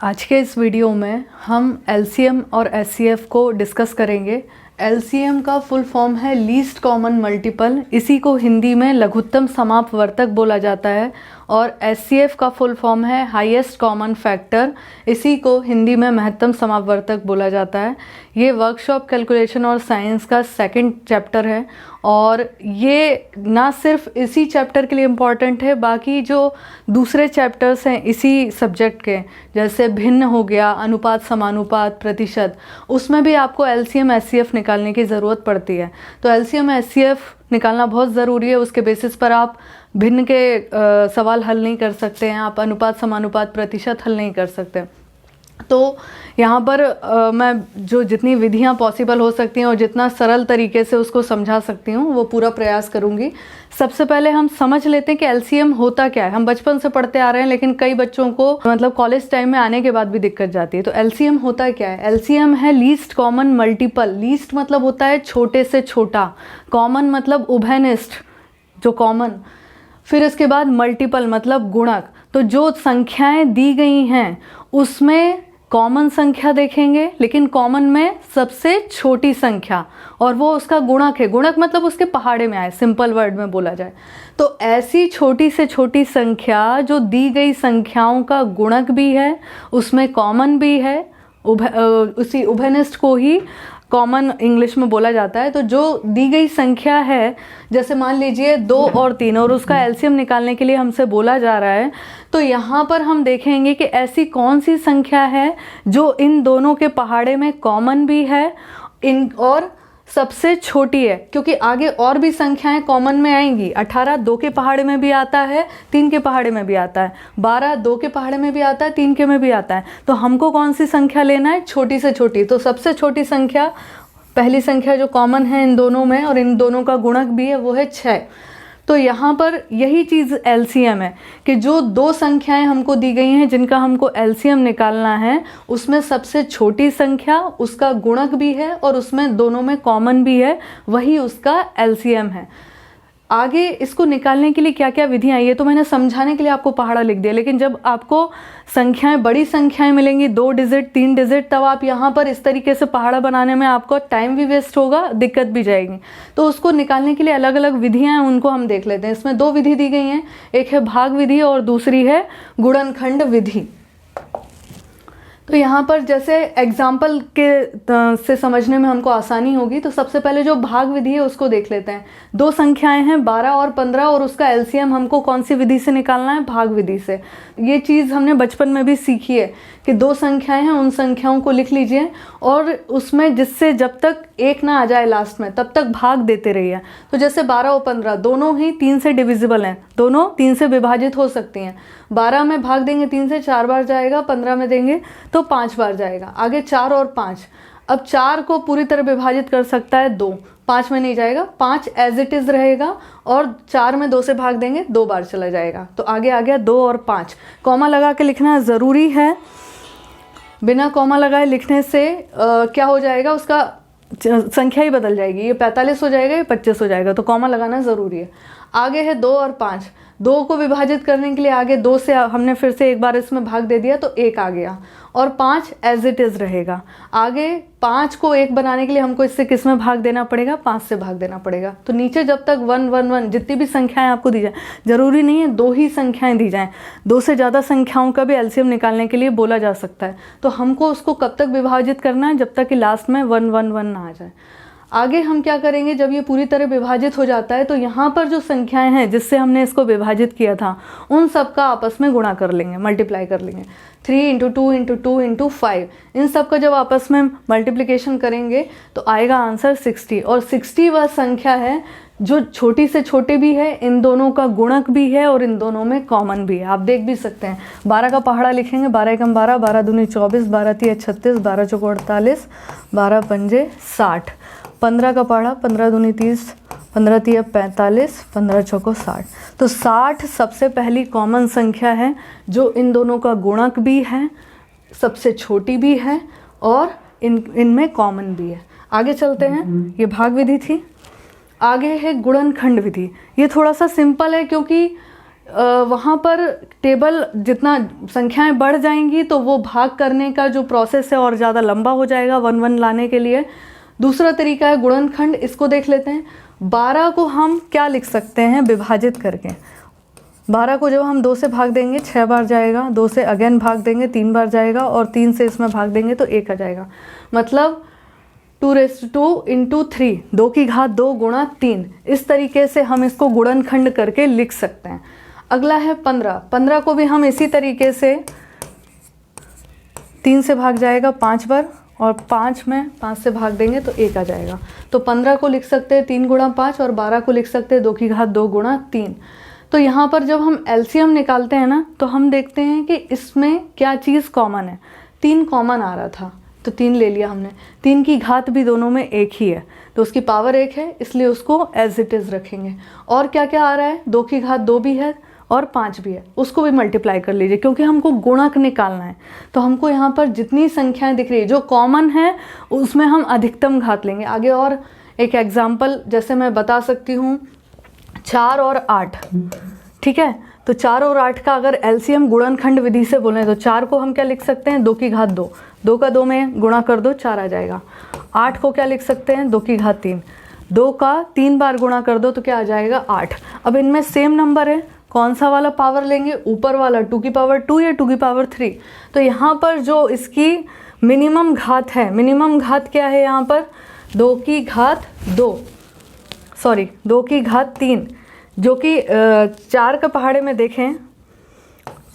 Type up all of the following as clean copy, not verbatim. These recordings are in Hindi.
आज के इस वीडियो में हम LCM और SCF को डिस्कस करेंगे। LCM का फुल फॉर्म है लीस्ट कॉमन मल्टीपल, इसी को हिंदी में लघुत्तम समापवर्तक बोला जाता है। और SCF का फुल फॉर्म है हाईएस्ट कॉमन फैक्टर, इसी को हिंदी में महत्तम समापवर्तक बोला जाता है। ये वर्कशॉप कैलकुलेशन और साइंस का सेकंड चैप्टर है और ये ना सिर्फ इसी चैप्टर के लिए इम्पॉर्टेंट है, बाकी जो दूसरे चैप्टर्स हैं इसी सब्जेक्ट के, जैसे भिन्न हो गया, अनुपात, समानुपात, प्रतिशत, उसमें भी आपको LCM SCF निकालने की ज़रूरत पड़ती है। तो LCM SCF निकालना बहुत ज़रूरी है। उसके बेसिस पर आप भिन्न के सवाल हल नहीं कर सकते हैं, आप अनुपात, समानुपात, प्रतिशत हल नहीं कर सकते। तो यहाँ पर मैं जो जितनी विधियाँ पॉसिबल हो सकती हैं और जितना सरल तरीके से उसको समझा सकती हूँ वो पूरा प्रयास करूँगी। सबसे पहले हम समझ लेते हैं कि LCM होता क्या है। हम बचपन से पढ़ते आ रहे हैं, लेकिन कई बच्चों को मतलब कॉलेज टाइम में आने के बाद भी दिक्कत जाती है। तो LCM होता क्या है? LCM है लीस्ट कॉमन मल्टीपल। लीस्ट मतलब होता है छोटे से छोटा, कॉमन मतलब उभयनिष्ठ, जो कॉमन, फिर इसके बाद मल्टीपल मतलब गुणक। तो जो संख्याएं दी गई हैं उसमें कॉमन संख्या देखेंगे, लेकिन कॉमन में सबसे छोटी संख्या, और वो उसका गुणक है। गुणक मतलब उसके पहाड़े में आए, सिंपल वर्ड में बोला जाए तो ऐसी छोटी से छोटी संख्या जो दी गई संख्याओं का गुणक भी है, उसमें कॉमन भी है, उसी उभयनिष्ठ को ही कॉमन इंग्लिश में बोला जाता है। तो जो दी गई संख्या है, जैसे मान लीजिए 2 और 3, और उसका LCM निकालने के लिए हमसे बोला जा रहा है, तो यहाँ पर हम देखेंगे कि ऐसी कौन सी संख्या है जो इन दोनों के पहाड़े में कॉमन भी है और सबसे छोटी है, क्योंकि आगे और भी संख्याएं कॉमन में आएंगी। 18 2 के पहाड़े में भी आता है, 3 के पहाड़े में भी आता है, 12 2 के पहाड़े में भी आता है, 3 के में भी आता है। तो हमको कौन सी संख्या लेना है? छोटी से छोटी। तो सबसे छोटी संख्या, पहली संख्या जो कॉमन है इन दोनों में और इन दोनों का गुणक भी है, वो है 6। तो यहाँ पर यही चीज़ LCM है कि जो दो संख्याएं हमको दी गई हैं जिनका हमको LCM निकालना है, उसमें सबसे छोटी संख्या, उसका गुणक भी है और उसमें दोनों में कॉमन भी है, वही उसका LCM है। आगे इसको निकालने के लिए क्या क्या विधियाँ, ये तो मैंने समझाने के लिए आपको पहाड़ा लिख दिया, लेकिन जब आपको संख्याएं, बड़ी संख्याएं मिलेंगी, 2 डिजिट 3 डिजिट, तब आप यहाँ पर इस तरीके से पहाड़ा बनाने में आपको टाइम भी वेस्ट होगा, दिक्कत भी जाएगी। तो उसको निकालने के लिए अलग अलग विधियाँ हैं, उनको हम देख लेते हैं। इसमें 2 विधि दी गई हैं, एक है भाग विधि और दूसरी है गुणनखंड विधि। तो यहाँ पर जैसे एग्जाम्पल के से समझने में हमको आसानी होगी, तो सबसे पहले जो भाग विधि है उसको देख लेते हैं। 2 संख्याएं हैं 12 और 15, और उसका LCM हमको कौन सी विधि से निकालना है? भाग विधि से। ये चीज़ हमने बचपन में भी सीखी है कि 2 संख्याएं हैं, उन संख्याओं को लिख लीजिए और उसमें जिससे जब तक 1 ना आ जाए लास्ट में, तब तक भाग देते रहिए। तो जैसे 12 और 15 दोनों ही 3 से डिविजिबल हैं, दोनों 3 से विभाजित हो सकती हैं। 12 में भाग देंगे 3 से 4 बार जाएगा, 15 में देंगे तो 5 बार जाएगा। आगे 4 और 5, अब 4 को पूरी तरह विभाजित कर सकता है 2, 5 में नहीं जाएगा, 5 एज इट इज़ रहेगा, और 4 में 2 से भाग देंगे 2 बार चला जाएगा। तो आगे आ गया 2 और 5। कॉमा लगा के लिखना ज़रूरी है, बिना कॉमा लगाए लिखने से क्या हो जाएगा, उसका संख्या ही बदल जाएगी, ये 45 हो जाएगा, ये 25 हो जाएगा। तो कॉमा लगाना ज़रूरी है। आगे है 2 और 5, 2 को विभाजित करने के लिए आगे 2 से हमने फिर से एक बार इसमें भाग दे दिया तो 1 आ गया, और 5 एज इट इज़ रहेगा। आगे 5 को 1 बनाने के लिए हमको इससे किस में भाग देना पड़ेगा? 5 से भाग देना पड़ेगा। तो नीचे जब तक 1 1 1 जितनी भी संख्याएं आपको दी जाए, जरूरी नहीं है 2 ही संख्याएं दी जाएं, 2 से ज़्यादा संख्याओं का भी LCM निकालने के लिए बोला जा सकता है। तो हमको उसको कब तक विभाजित करना है? जब तक कि लास्ट में 1 1 1 ना आ जाए। आगे हम क्या करेंगे, जब ये पूरी तरह विभाजित हो जाता है तो यहाँ पर जो संख्याएं हैं जिससे हमने इसको विभाजित किया था, उन सब का आपस में गुणा कर लेंगे, मल्टीप्लाई कर लेंगे। 3 × 2 × 2 × 5, इन सब का जब आपस में मल्टीप्लिकेशन करेंगे तो आएगा आंसर 60। और 60 वह संख्या है जो छोटी से छोटी भी है, इन दोनों का गुणक भी है और इन दोनों में कॉमन भी है। आप देख भी सकते हैं, 12 का पहाड़ा लिखेंगे, 12 एकम 12, 12 दूनी 24, 12 तिया 36, 12 चौको 48, 12 पंजे 60। 15 का पहाड़ा, 15 दूनी 30, 15 तिया 45, 15 चौको 60। तो 60 सबसे पहली कॉमन संख्या है जो इन दोनों का गुणक भी है, सबसे छोटी भी है और इनमें कॉमन भी है। आगे चलते हैं, ये भाग विधि थी। आगे है गुणनखंड विधि। ये थोड़ा सा सिंपल है क्योंकि वहाँ पर टेबल जितना संख्याएं बढ़ जाएंगी तो वो भाग करने का जो प्रोसेस है और ज़्यादा लंबा हो जाएगा 1 1 लाने के लिए। दूसरा तरीका है गुणनखंड, इसको देख लेते हैं। 12 को हम क्या लिख सकते हैं विभाजित करके। 12 को जब हम 2 से भाग देंगे 6 बार जाएगा, 2 से अगेन भाग देंगे 3 बार जाएगा, और 3 से इसमें भाग देंगे तो 1 आ जाएगा। मतलब 2⁻² × 3, 2 की घात 2 गुणा 3। इस तरीके से हम इसको गुणनखंड करके लिख सकते हैं। अगला है 15। 15 को भी हम इसी तरीके से 3 से भाग जाएगा 5 बार, और 5 में 5 से भाग देंगे तो 1 आ जाएगा। तो 15 को लिख सकते हैं 3 गुणा 5, और 12 को लिख सकते हैं 2 की घात 2 गुणा 3। तो यहाँ पर जब हम एलसीएम निकालते हैं ना, तो हम देखते हैं कि इसमें क्या चीज़ कॉमन है। 3 कॉमन आ रहा था तो 3 ले लिया हमने। 3 की घात भी दोनों में 1 ही है, तो उसकी पावर 1 है, इसलिए उसको एज इट इज़ रखेंगे। और क्या क्या आ रहा है, 2 की घात 2 भी है और 5 भी है, उसको भी मल्टीप्लाई कर लीजिए, क्योंकि हमको गुणक निकालना है। तो हमको यहाँ पर जितनी संख्याएं दिख रही है जो कॉमन है उसमें हम अधिकतम घात लेंगे। आगे और एक एग्जाम्पल जैसे मैं बता सकती हूँ, 4 और 8, ठीक है। तो 4 और 8 का अगर एलसीएम गुणनखंड विधि से बोलें तो 4 को हम क्या लिख सकते हैं, 2 की घात 2, 2 का 2 में गुणा कर दो 4 आ जाएगा। 8 को क्या लिख सकते हैं, 2 की घात 3, 2 का 3 बार गुणा कर दो तो क्या आ जाएगा 8। अब इनमें सेम नंबर है, कौन सा वाला पावर लेंगे, ऊपर वाला 2⁻² या 2⁻3। तो यहाँ पर जो इसकी मिनिमम घात है, मिनिमम घात क्या है यहाँ पर, 2 की घात 3, जो कि 4 के पहाड़े में देखें,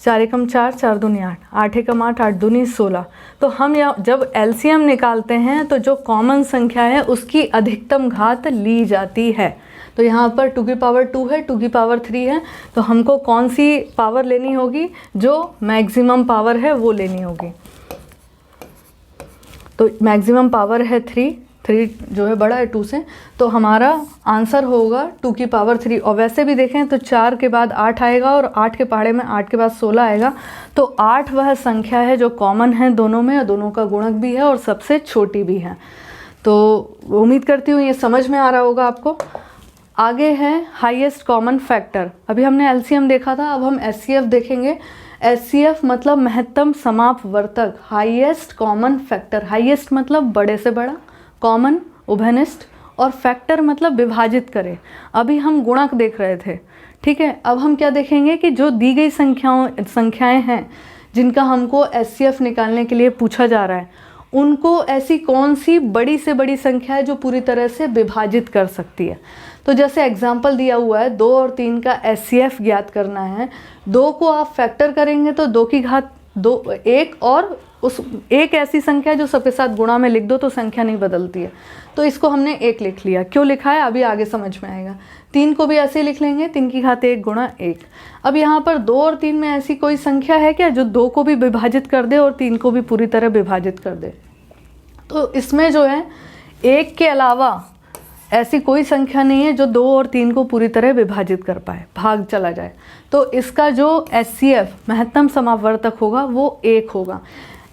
4 एकम 4, 4 दूनी 8, 8 एकम 8, 8 दूनी 16। तो हम जब एलसीएम निकालते हैं तो जो कॉमन संख्या है उसकी अधिकतम घात ली जाती है। तो यहाँ पर 2⁻² है, 2⁻3 है, तो हमको कौन सी पावर लेनी होगी, जो मैक्सिमम पावर है वो लेनी होगी। तो मैक्सिमम पावर है 3 जो है बड़ा है 2 से, तो हमारा आंसर होगा 2⁻3। और वैसे भी देखें तो 4 के बाद 8 आएगा, और 8 के पहाड़े में 8 के बाद 16 आएगा। तो 8 वह संख्या है जो कॉमन है दोनों में, और दोनों का गुणक भी है और सबसे छोटी भी है। तो उम्मीद करती हूँ ये समझ में आ रहा होगा आपको। आगे है हाईएस्ट कॉमन फैक्टर। अभी हमने एलसीएम देखा था, अब हम एचसीएफ देखेंगे। एचसीएफ मतलब महत्तम समापवर्तक, हाईएस्ट कॉमन फैक्टर। हाईएस्ट मतलब बड़े से बड़ा, कॉमन उभयनिष्ठ, और फैक्टर मतलब विभाजित करे। अभी हम गुणक देख रहे थे, ठीक है। अब हम क्या देखेंगे कि जो दी गई संख्याएं हैं जिनका हमको एचसीएफ निकालने के लिए पूछा जा रहा है, उनको ऐसी कौन सी बड़ी से बड़ी संख्या है जो पूरी तरह से विभाजित कर सकती है। तो जैसे एग्जाम्पल दिया हुआ है, 2 और 3 का एचसीएफ ज्ञात करना है। 2 को आप फैक्टर करेंगे तो 2 की घात 2 1, और उस एक ऐसी संख्या जो सबके साथ गुणा में लिख दो तो संख्या नहीं बदलती है। तो इसको हमने 1 लिख लिया। क्यों लिखा है अभी आगे समझ में आएगा। 3 को भी ऐसे ही लिख लेंगे, 3 की घात 1 गुणा 1। अब यहाँ पर 2 और 3 में ऐसी कोई संख्या है क्या जो 2 को भी विभाजित कर दे और 3 को भी पूरी तरह विभाजित कर दे। तो इसमें जो है 1 के अलावा ऐसी कोई संख्या नहीं है जो 2 और 3 को पूरी तरह विभाजित कर पाए, भाग चला जाए। तो इसका जो एचसीएफ महत्तम समापवर्तक होगा वो 1 होगा।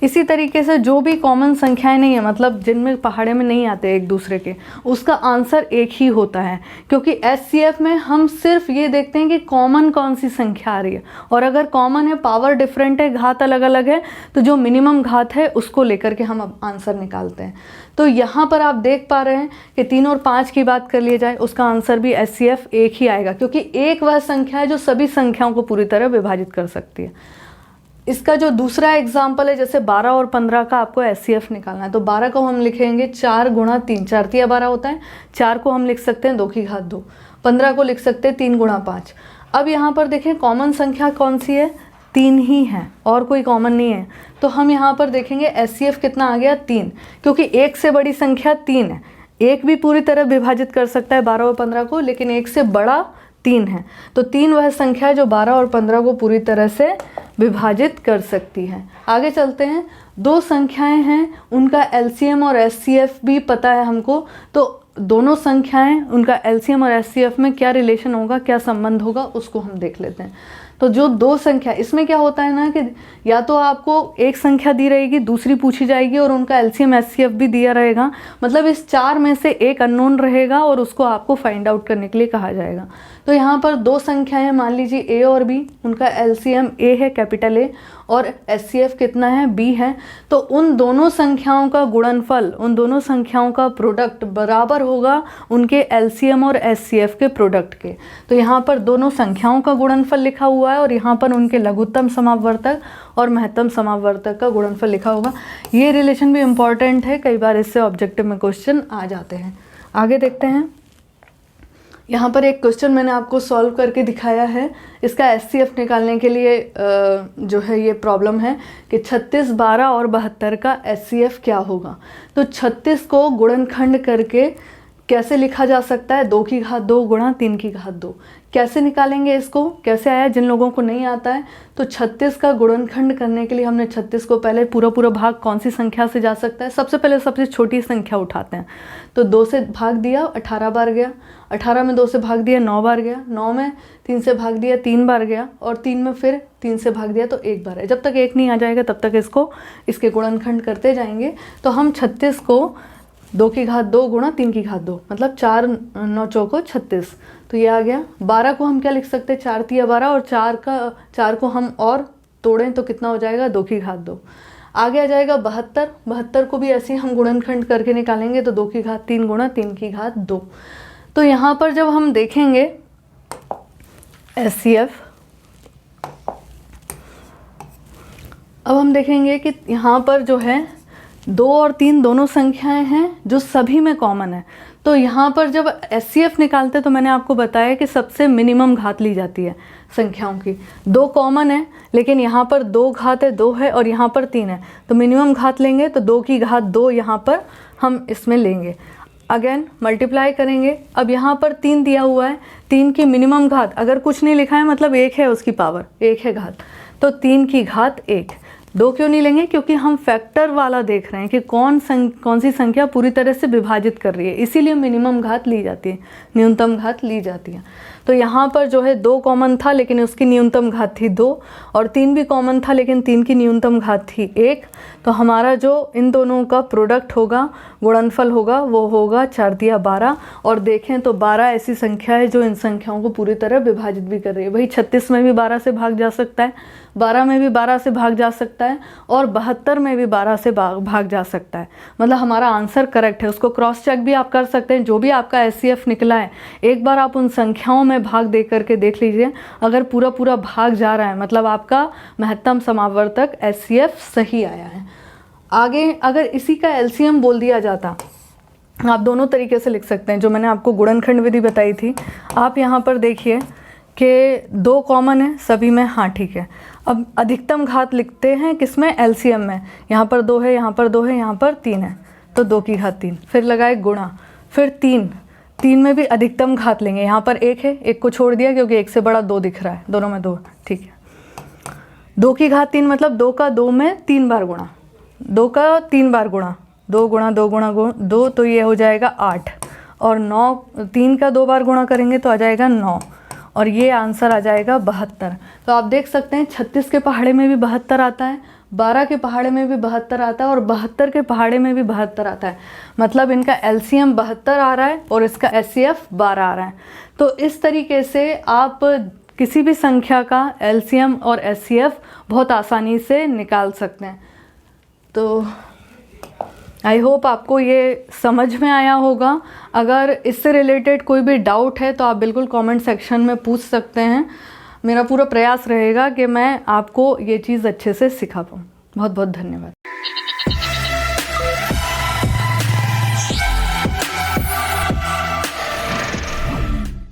इसी तरीके से जो भी कॉमन संख्याएं नहीं है, मतलब जिनमें पहाड़े में नहीं आते एक दूसरे के, उसका आंसर 1 ही होता है। क्योंकि एचसीएफ में हम सिर्फ ये देखते हैं कि कॉमन कौन सी संख्या आ रही है, और अगर कॉमन है, पावर डिफरेंट है, घात अलग अलग है, तो जो मिनिमम घात है उसको लेकर के हम अब आंसर निकालते हैं। तो यहाँ पर आप देख पा रहे हैं कि 3 और 5 की बात कर लिया जाए, उसका आंसर भी एचसीएफ 1 ही आएगा, क्योंकि 1 वह संख्या है जो सभी संख्याओं को पूरी तरह विभाजित कर सकती है। इसका जो दूसरा एग्जाम्पल है, जैसे 12 और 15 का आपको एचसीएफ निकालना है, तो 12 को हम लिखेंगे 4 गुणा 3, 4 तिया 12 होता है। 4 को हम लिख सकते हैं 2 की घात 2, 15 को लिख सकते हैं 3 गुणा 5। अब यहाँ पर देखें कॉमन संख्या कौन सी है, 3 ही है, और कोई कॉमन नहीं है। तो हम यहाँ पर देखेंगे एचसीएफ कितना आ गया, 3, क्योंकि 1 से बड़ी संख्या 3 है। 1 भी पूरी तरह विभाजित कर सकता है 12 और 15 को, लेकिन 1 से बड़ा 3 है। तो 3 वह संख्या है जो 12 और 15 को पूरी तरह से विभाजित कर सकती है। आगे चलते हैं। 2 संख्याएं हैं, उनका एलसीएम और एचसीएफ भी पता है हमको। तो दोनों संख्याएं, उनका एलसीएम और एचसीएफ में क्या रिलेशन होगा, क्या संबंध होगा, उसको हम देख लेते हैं। तो जो दो संख्या, इसमें क्या होता है ना कि या तो आपको एक संख्या दी रहेगी, दूसरी पूछी जाएगी और उनका एलसीएम एचसीएफ भी दिया रहेगा, मतलब इस चार में से एक अननोन रहेगा और उसको आपको फाइंड आउट करने के लिए कहा जाएगा। तो यहाँ पर दो संख्याएं मान लीजिए ए और बी, उनका एलसीएम ए है कैपिटल ए और एचसीएफ कितना है बी है, तो उन दोनों संख्याओं का गुणनफल, उन दोनों संख्याओं का प्रोडक्ट बराबर होगा उनके एलसीएम और एचसीएफ के प्रोडक्ट के। तो यहाँ पर दोनों संख्याओं का गुणनफल लिखा हुआ है और यहाँ पर उनके लघुत्तम समापवर्तक और महत्तम समापवर्तक का गुणनफल लिखा होगा। ये रिलेशन भी इम्पॉर्टेंट है, कई बार इससे ऑब्जेक्टिव में क्वेश्चन आ जाते हैं। आगे देखते हैं। यहाँ पर एक क्वेश्चन मैंने आपको सॉल्व करके दिखाया है। इसका एचसीएफ निकालने के लिए जो है ये प्रॉब्लम है कि 36, 12 और 72 का एचसीएफ क्या होगा। तो 36 को गुणनखंड करके कैसे लिखा जा सकता है, 2 की घात 2 गुणा 3 की घात 2। कैसे निकालेंगे इसको, कैसे आया, जिन लोगों को नहीं आता है तो 36 का गुणनखंड करने के लिए हमने 36 को पहले पूरा भाग कौन सी संख्या से जा सकता है, सबसे पहले सबसे छोटी संख्या उठाते हैं। तो 2 से भाग दिया 18 बार गया, 18 में 2 से भाग दिया 9 बार गया, 9 में 3 से भाग दिया 3 बार गया और 3 में फिर 3 से भाग दिया तो 1 बार है। जब तक 1 नहीं आ जाएगा तब तक इसके गुणनखंड करते जाएंगे। तो हम 36 को 2 की घात 2 गुणा 3 की घात 2, मतलब 4 9 चौको 36, तो ये आ गया। 12 को हम क्या लिख सकते हैं, 4 तिया 12 और 4 को हम और तोड़ें तो कितना हो जाएगा, 2 की घात 2। आगे आ जाएगा 72, 72 को भी ऐसे ही हम गुणनखंड करके निकालेंगे तो 2 की घात 3 गुणा 3 की घात 2। तो यहाँ पर जब हम देखेंगे एचसीएफ, अब हम देखेंगे कि यहाँ पर जो है 2 और 3 दोनों संख्याएं हैं जो सभी में कॉमन है। तो यहाँ पर जब एचसीएफ निकालते हैं तो मैंने आपको बताया कि सबसे मिनिमम घात ली जाती है संख्याओं की। 2 कॉमन है लेकिन यहाँ पर 2 घात है 2 है और यहाँ पर 3 है, तो मिनिमम घात लेंगे तो 2 की घात 2 यहाँ पर हम इसमें लेंगे। अगेन मल्टीप्लाई करेंगे। अब यहाँ पर 3 दिया हुआ है, 3 की मिनिमम घात, अगर कुछ नहीं लिखा है मतलब 1 है उसकी पावर, 1 है घात, तो 3 की घात 1। 2 क्यों नहीं लेंगे, क्योंकि हम फैक्टर वाला देख रहे हैं कि कौन सी संख्या पूरी तरह से विभाजित कर रही है, इसीलिए मिनिमम घात ली जाती है, न्यूनतम घात ली जाती है। तो यहाँ पर जो है 2 कॉमन था लेकिन उसकी न्यूनतम घात थी 2 और 3 भी कॉमन था लेकिन 3 की न्यूनतम घात थी 1। तो हमारा जो इन दोनों का प्रोडक्ट होगा, गुणनफल होगा, वो होगा 4 तिया 12। और देखें तो 12 ऐसी संख्या है जो इन संख्याओं को पूरी तरह विभाजित भी कर रही है। वही 36 में भी 12 से भाग जा सकता है, 12 में भी 12 से भाग जा सकता है और 72 में भी 12 से भाग जा सकता है। मतलब हमारा आंसर करेक्ट है। उसको क्रॉस चेक भी आप कर सकते हैं। जो भी आपका एचसीएफ निकला है एक बार आप उन संख्याओं में भाग दे करके देख लीजिए, अगर पूरा भाग जा रहा है मतलब आपका महत्तम समापवर्तक एचसीएफ सही आया है। आगे अगर इसी का एलसीएम बोल दिया जाता, आप दोनों तरीके से लिख सकते हैं, जो मैंने आपको गुणनखंड विधि बताई थी। आप यहाँ पर देखिए कि 2 कॉमन है सभी में, हाँ ठीक है। अब अधिकतम घात लिखते हैं किसमें, एलसीएम में। यहाँ पर 2 है, यहाँ पर 2 है, यहाँ पर 3 है, तो 2 की घात 3, फिर लगाए गुणा, फिर 3 में भी अधिकतम घात लेंगे। यहाँ पर 1 है, 1 को छोड़ दिया क्योंकि 1 से बड़ा 2 दिख रहा है, दोनों में 2, ठीक है। 2 की घात 3 मतलब 2 का 2 में 3 बार गुणा, 2 का 3 बार गुणा, 2 गुणा 2 गुणा 2, तो ये हो जाएगा 8। और 9, 3 का 2 बार गुणा करेंगे तो आ जाएगा 9 और ये आंसर आ जाएगा 72। तो आप देख सकते हैं 36 के पहाड़े में भी 72 आता है, 12 के पहाड़े में भी 72 आता है और 72 के पहाड़े में भी 72 आता है। मतलब इनका एलसीएम 72 आ रहा है और इसका एचसीएफ 12 आ रहा है। तो इस तरीके से आप किसी भी संख्या का एलसीएम और एचसीएफ बहुत आसानी से निकाल सकते हैं। तो आई होप आपको ये समझ में आया होगा। अगर इससे रिलेटेड कोई भी डाउट है तो आप बिल्कुल कमेंट सेक्शन में पूछ सकते हैं। मेरा पूरा प्रयास रहेगा कि मैं आपको ये चीज़ अच्छे से सिखा पाऊँ। बहुत बहुत धन्यवाद।